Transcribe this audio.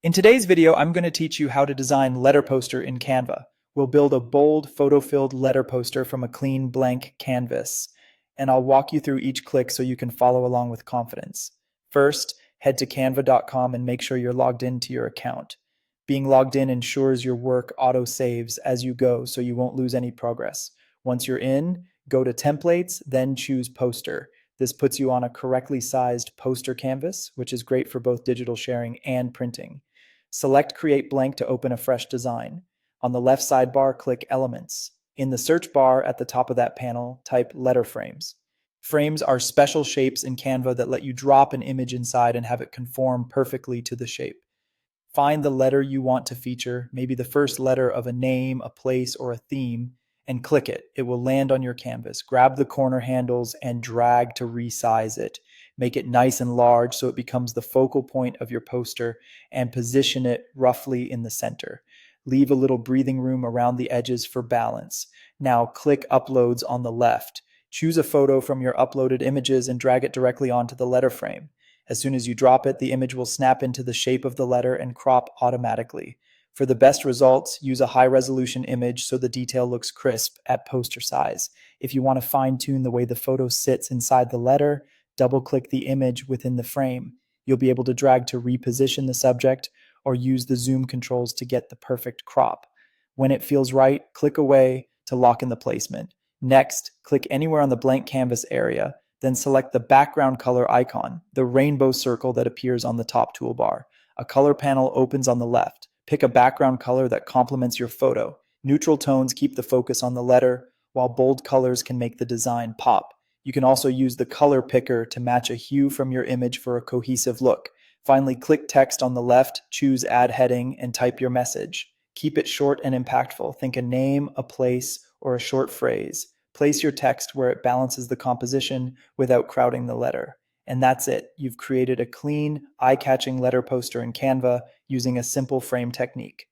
In today's video, I'm going to teach you how to design letter poster in Canva. We'll build a bold, photo-filled letter poster from a clean, blank canvas, and I'll walk you through each click so you can follow along with confidence. First, head to canva.com and make sure you're logged into your account. Being logged in ensures your work auto-saves as you go so you won't lose any progress. Once you're in, go to Templates, then choose Poster. This puts you on a correctly sized poster canvas, which is great for both digital sharing and printing. Select Create Blank to open a fresh design. On the left sidebar, click Elements. In the search bar at the top of that panel, type Letter Frames. Frames are special shapes in Canva that let you drop an image inside and have it conform perfectly to the shape. Find the letter you want to feature, maybe the first letter of a name, a place, or a theme, and click it. It will land on your canvas. Grab the corner handles and drag to resize it. Make it nice and large so it becomes the focal point of your poster and position it roughly in the center. Leave a little breathing room around the edges for balance. Now click Uploads on the left. Choose a photo from your uploaded images and drag it directly onto the letter frame. As soon as you drop it, the image will snap into the shape of the letter and crop automatically. For the best results, use a high-resolution image so the detail looks crisp at poster size. If you want to fine-tune the way the photo sits inside the letter, double-click the image within the frame. You'll be able to drag to reposition the subject or use the zoom controls to get the perfect crop. When it feels right, click away to lock in the placement. Next, click anywhere on the blank canvas area. Then select the background color icon, the rainbow circle that appears on the top toolbar. A color panel opens on the left. Pick a background color that complements your photo. Neutral tones keep the focus on the letter, while bold colors can make the design pop. You can also use the color picker to match a hue from your image for a cohesive look. Finally, click text on the left, choose Add Heading, and type your message. Keep it short and impactful. Think a name, a place, or a short phrase. Place your text where it balances the composition without crowding the letter. And that's it. You've created a clean, eye-catching letter poster in Canva using a simple frame technique.